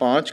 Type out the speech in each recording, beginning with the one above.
5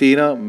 13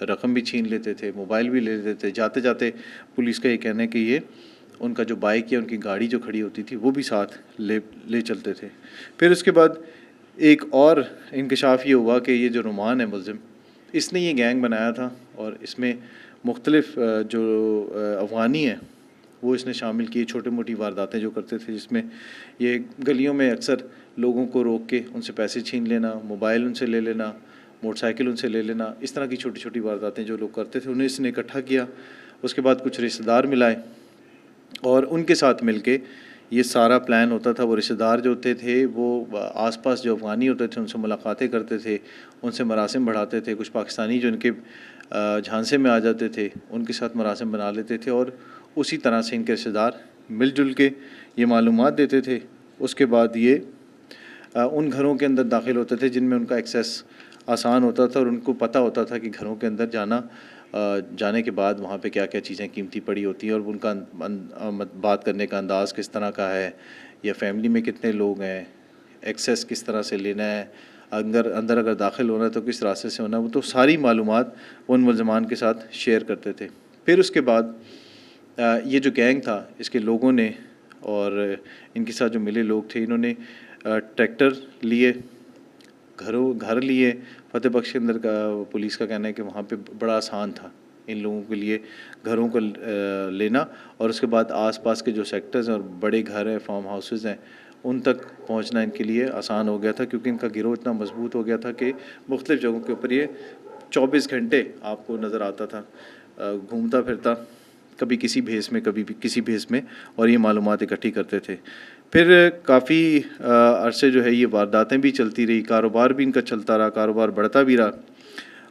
رقم بھی چھین لیتے تھے، موبائل بھی لے لیتے تھے. جاتے جاتے پولیس کا یہ کہنا ہے کہ یہ ان کا جو بائک یا ان کی گاڑی جو کھڑی ہوتی تھی وہ بھی ساتھ لے چلتے تھے. پھر اس کے بعد ایک اور انکشاف یہ ہوا کہ یہ جو نعمان ہے ملزم، اس نے یہ گینگ بنایا تھا اور اس میں مختلف جو افغانی ہیں وہ اس نے شامل کیے. چھوٹی موٹی وارداتیں جو کرتے تھے جس میں یہ گلیوں میں اکثر لوگوں کو روک کے ان سے پیسے چھین لینا، موبائل ان سے لے لینا، موٹر سائیکل ان سے لے لینا، اس طرح کی چھوٹی چھوٹی وارداتیں جو لوگ کرتے تھے انہیں اس نے اکٹھا کیا. اس کے بعد کچھ رشتہ دار ملائے اور ان کے ساتھ مل کے یہ سارا پلان ہوتا تھا. وہ رشتہ دار جو ہوتے تھے وہ آس پاس جو افغانی ہوتے تھے ان سے ملاقاتیں کرتے تھے، ان سے مراسم بڑھاتے تھے. کچھ پاکستانی جو ان کے جھانسے میں آ جاتے تھے ان کے ساتھ مراسم بنا لیتے تھے اور اسی طرح سے ان کے رشتہ دار مل جل کے یہ معلومات دیتے تھے. اس کے بعد یہ ان گھروں کے اندر داخل ہوتے تھے جن میں ان کا ایکسیس آسان ہوتا تھا اور ان کو پتہ ہوتا تھا کہ گھروں کے اندر جانے کے بعد وہاں پہ کیا کیا چیزیں قیمتی پڑی ہوتی ہیں اور ان کا بات کرنے کا انداز کس طرح کا ہے، یا فیملی میں کتنے لوگ ہیں، ایکسیس کس طرح سے لینا ہے، اندر اگر داخل ہونا ہے تو کس راستے سے ہونا ہے. وہ تو ساری معلومات وہ ان ملزمان کے ساتھ شیئر کرتے تھے. پھر اس کے بعد یہ جو گینگ تھا اس کے لوگوں نے اور ان کے ساتھ جو ملے لوگ تھے انہوں نے ٹریکٹر لیے، گھر لیے. فتح بخش کے اندر کا پولیس کا کہنا ہے کہ وہاں پہ بڑا آسان تھا ان لوگوں کے لیے گھروں کو لینا، اور اس کے بعد آس پاس کے جو سیکٹرز ہیں اور بڑے گھر ہیں، فارم ہاؤسز ہیں، ان تک پہنچنا ان کے لیے آسان ہو گیا تھا کیونکہ ان کا گروہ اتنا مضبوط ہو گیا تھا کہ مختلف جگہوں کے اوپر یہ 24 گھنٹے آپ کو نظر آتا تھا گھومتا پھرتا، کبھی کسی بھیس میں کبھی بھی کسی بھیس میں، اور یہ معلومات اکٹھی کرتے تھے. پھر کافی عرصے جو ہے یہ وارداتیں بھی چلتی رہی، کاروبار بھی ان کا چلتا رہا، کاروبار بڑھتا بھی رہا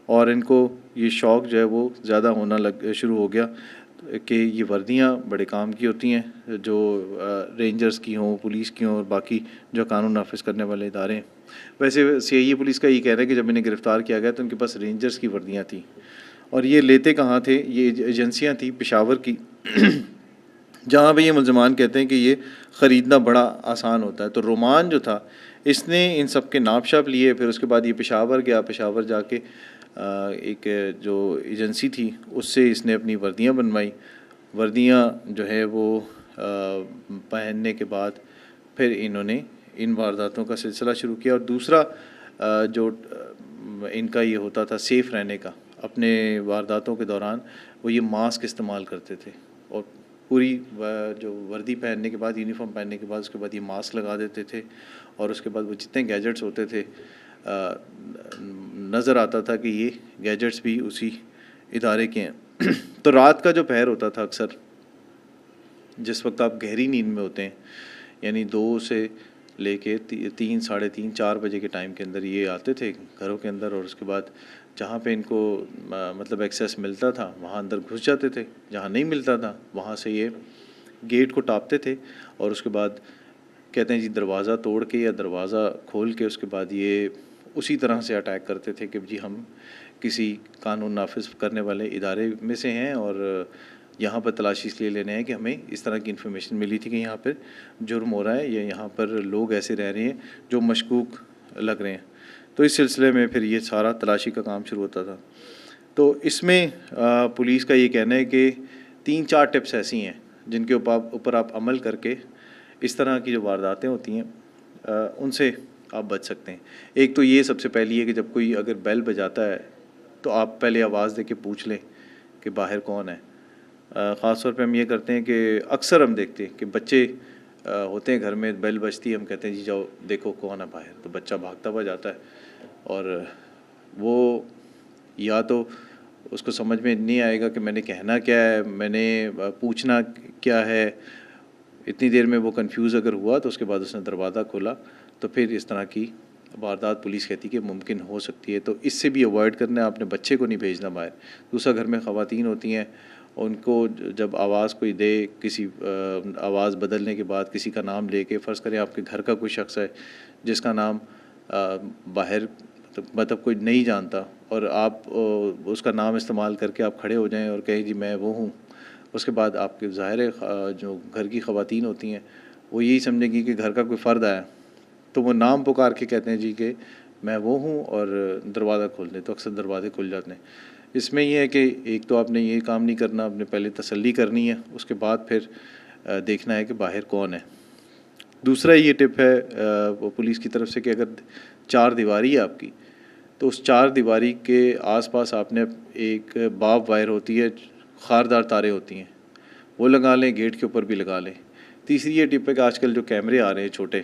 اور ان کو یہ شوق جو ہے وہ زیادہ ہونا شروع ہو گیا کہ یہ وردیاں بڑے کام کی ہوتی ہیں، جو رینجرز کی ہوں، پولیس کی ہوں اور باقی جو قانون نافذ کرنے والے ادارے ہیں. ویسے سی آئی اے پولیس کا یہ کہہ رہا ہے کہ جب انہیں گرفتار کیا گیا تو ان کے پاس رینجرز کی وردیاں تھیں اور یہ لیتے کہاں تھے، یہ ایجنسیاں تھیں پشاور کی جہاں پہ یہ ملزمان کہتے ہیں کہ یہ خریدنا بڑا آسان ہوتا ہے. تو رومان جو تھا اس نے ان سب کے ناپ شاپ لیے، پھر اس کے بعد یہ پشاور گیا، پشاور جا کے ایک جو ایجنسی تھی اس سے اس نے اپنی وردیاں بنوائی. وردیاں جو ہے وہ پہننے کے بعد پھر انہوں نے ان وارداتوں کا سلسلہ شروع کیا. اور دوسرا جو ان کا یہ ہوتا تھا سیف رہنے کا اپنے وارداتوں کے دوران، وہ یہ ماسک استعمال کرتے تھے اور پوری جو وردی پہننے کے بعد، یونیفارم پہننے کے بعد اس کے بعد یہ ماسک لگا دیتے تھے اور اس کے بعد وہ جتنے گیجٹس ہوتے تھے نظر آتا تھا کہ یہ گیجٹس بھی اسی ادارے کے ہیں. تو رات کا جو پہر ہوتا تھا اکثر جس وقت آپ گہری نیند میں ہوتے ہیں، یعنی 2 سے لے کے 3 ساڑھے 3 4 بجے کے ٹائم کے اندر یہ آتے تھے گھروں کے اندر اور اس کے بعد جہاں پہ ان کو مطلب ایکسیس ملتا تھا وہاں اندر گھس جاتے تھے، جہاں نہیں ملتا تھا وہاں سے یہ گیٹ کو ٹاپتے تھے اور اس کے بعد کہتے ہیں جی دروازہ توڑ کے یا دروازہ کھول کے اس کے بعد یہ اسی طرح سے اٹیک کرتے تھے کہ جی ہم کسی قانون نافذ کرنے والے ادارے میں سے ہیں اور یہاں پر تلاشی اس لیے لینے ہیں کہ ہمیں اس طرح کی انفارمیشن ملی تھی کہ یہاں پر جرم ہو رہا ہے یا یہاں پر لوگ ایسے رہ رہے ہیں جو مشکوک لگ رہے ہیں. تو اس سلسلے میں پھر یہ سارا تلاشی کا کام شروع ہوتا تھا. تو اس میں پولیس کا یہ کہنا ہے کہ 3-4 ٹپس ایسی ہیں جن کے اوپر آپ عمل کر کے اس طرح کی جو وارداتیں ہوتی ہیں ان سے آپ بچ سکتے ہیں. ایک تو یہ سب سے پہلی ہے کہ جب کوئی اگر بیل بجاتا ہے تو آپ پہلے آواز دے کے پوچھ لیں کہ باہر کون ہے. خاص طور پہ ہم یہ کرتے ہیں کہ اکثر ہم دیکھتے ہیں کہ بچے ہوتے ہیں گھر میں، بیل بجتی ہے، ہم کہتے ہیں جی جاؤ دیکھو کون ہے باہر، تو بچہ بھاگتا ہوا جاتا ہے اور وہ یا تو اس کو سمجھ میں نہیں آئے گا کہ میں نے کہنا کیا ہے، میں نے پوچھنا کیا ہے. اتنی دیر میں وہ کنفیوز اگر ہوا تو اس کے بعد اس نے دروازہ کھولا تو پھر اس طرح کی واردات پولیس کہتی کہ ممکن ہو سکتی ہے. تو اس سے بھی اوائڈ کرنا ہے، آپ نے بچے کو نہیں بھیجنا باہر. دوسرا گھر میں خواتین ہوتی ہیں، ان کو جب آواز کوئی دے، کسی آواز بدلنے کے بعد کسی کا نام لے کے، فرض کریں آپ کے گھر کا کوئی شخص ہے جس کا نام باہر مطلب کوئی نہیں جانتا اور آپ اس کا نام استعمال کر کے آپ کھڑے ہو جائیں اور کہیں جی میں وہ ہوں، اس کے بعد آپ کے ظاہر جو گھر کی خواتین ہوتی ہیں وہ یہی سمجھیں گی کہ گھر کا کوئی فرد آیا، تو وہ نام پکار کے کہتے ہیں جی کہ میں وہ ہوں اور دروازہ کھول دیں، تو اکثر دروازے کھل جاتے ہیں. اس میں یہ ہے کہ ایک تو آپ نے یہ کام نہیں کرنا، آپ نے پہلے تسلی کرنی ہے، اس کے بعد پھر دیکھنا ہے کہ باہر کون ہے۔ دوسرا یہ ٹپ ہے وہ پولیس کی طرف سے کہ اگر 4 دیواری ہے آپ کی، تو اس 4 دیواری کے آس پاس آپ نے ایک باب وائر ہوتی ہے، خاردار تاریں ہوتی ہیں، وہ لگا لیں، گیٹ کے اوپر بھی لگا لیں۔ تیسری یہ ٹپ ہے کہ آج کل جو کیمرے آ رہے ہیں چھوٹے،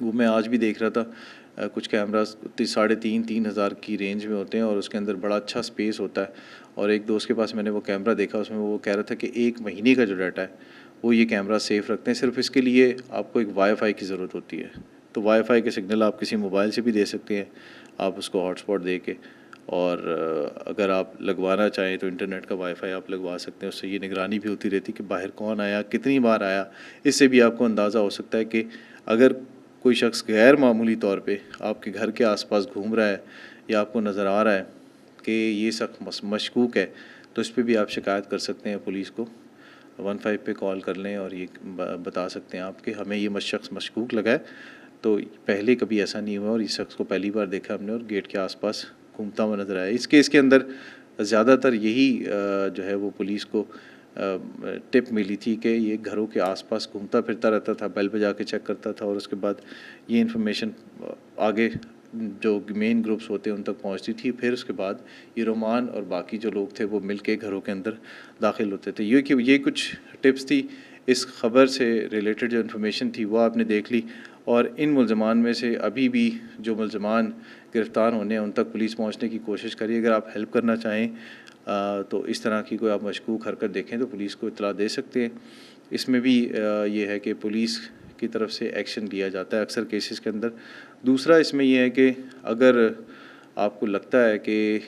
وہ میں آج بھی دیکھ رہا تھا، کچھ کیمراز 3,500 ہزار کی رینج میں ہوتے ہیں اور اس کے اندر بڑا اچھا سپیس ہوتا ہے، اور ایک دوست کے پاس میں نے وہ کیمرہ دیکھا، اس میں وہ کہہ رہا تھا کہ 1 مہینے کا جو ڈاٹا ہے وہ یہ کیمرہ سیف رکھتے ہیں۔ صرف اس کے لیے آپ کو ایک وائی فائی کی ضرورت ہوتی ہے، تو وائی فائی کے سگنل آپ کسی موبائل سے بھی دے سکتے ہیں، آپ اس کو ہاٹ اسپاٹ دے کے، اور اگر آپ لگوانا چاہیں تو انٹرنیٹ کا وائی فائی آپ لگوا سکتے ہیں۔ اس سے یہ نگرانی بھی ہوتی رہتی کہ باہر کون آیا، کتنی بار آیا، اس سے بھی آپ کو اندازہ ہو سکتا ہے کہ اگر کوئی شخص غیر معمولی طور پہ آپ کے گھر کے آس پاس گھوم رہا ہے یا آپ کو نظر آ رہا ہے کہ یہ شخص مشکوک ہے، تو اس پہ بھی آپ شکایت کر سکتے ہیں پولیس کو، 15 پہ کال کر لیں اور یہ بتا سکتے ہیں آپ کہ ہمیں یہ شخص مشکوک لگا ہے، تو پہلے کبھی ایسا نہیں ہوا اور اس شخص کو پہلی بار دیکھا ہم نے اور گیٹ کے آس پاس گھومتا ہوا نظر آیا۔ اس کیس کے اندر زیادہ تر یہی جو ہے وہ پولیس کو ٹپ ملی تھی کہ یہ گھروں کے آس پاس گھومتا پھرتا رہتا تھا، بیل بجا کے چیک کرتا تھا، اور اس کے بعد یہ انفارمیشن آگے جو مین گروپس ہوتے ہیں ان تک پہنچتی تھی، پھر اس کے بعد یہ رومان اور باقی جو لوگ تھے وہ مل کے گھروں کے اندر داخل ہوتے تھے۔ یہ کچھ ٹپس تھی اس خبر سے ریلیٹڈ، جو انفارمیشن تھی وہ آپ نے دیکھ لی، اور ان ملزمان میں سے ابھی بھی جو ملزمان گرفتار ہونے ہیں ان تک پولیس پہنچنے کی کوشش کریے۔ اگر آپ ہیلپ کرنا چاہیں تو اس طرح کی کوئی آپ مشکوک حرکت دیکھیں تو پولیس کو اطلاع دے سکتے ہیں۔ اس میں بھی یہ ہے کہ پولیس کی طرف سے ایکشن لیا جاتا ہے اکثر کیسز کے اندر۔ دوسرا اس میں یہ ہے کہ اگر آپ کو لگتا ہے کہ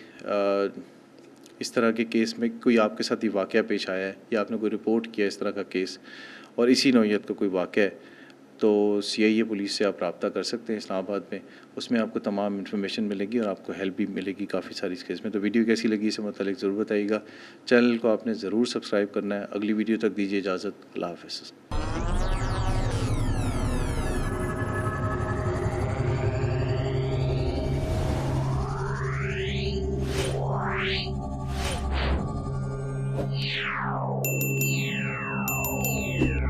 اس طرح کے کیس میں کوئی آپ کے ساتھ یہ واقعہ پیش آیا ہے یا آپ نے کوئی رپورٹ کیا اس طرح کا کیس اور اسی نوعیت کا کوئی واقعہ ہے، تو CIA پولیس سے آپ رابطہ کر سکتے ہیں اسلام آباد میں، اس میں آپ کو تمام انفارمیشن ملے گی اور آپ کو ہیلپ بھی ملے گی کافی ساری اس کیس میں۔ تو ویڈیو کیسی لگی اس سے متعلق ضرور بتائیے گا، چینل کو آپ نے ضرور سبسکرائب کرنا ہے۔ اگلی ویڈیو تک دیجیے اجازت، اللہ حافظ۔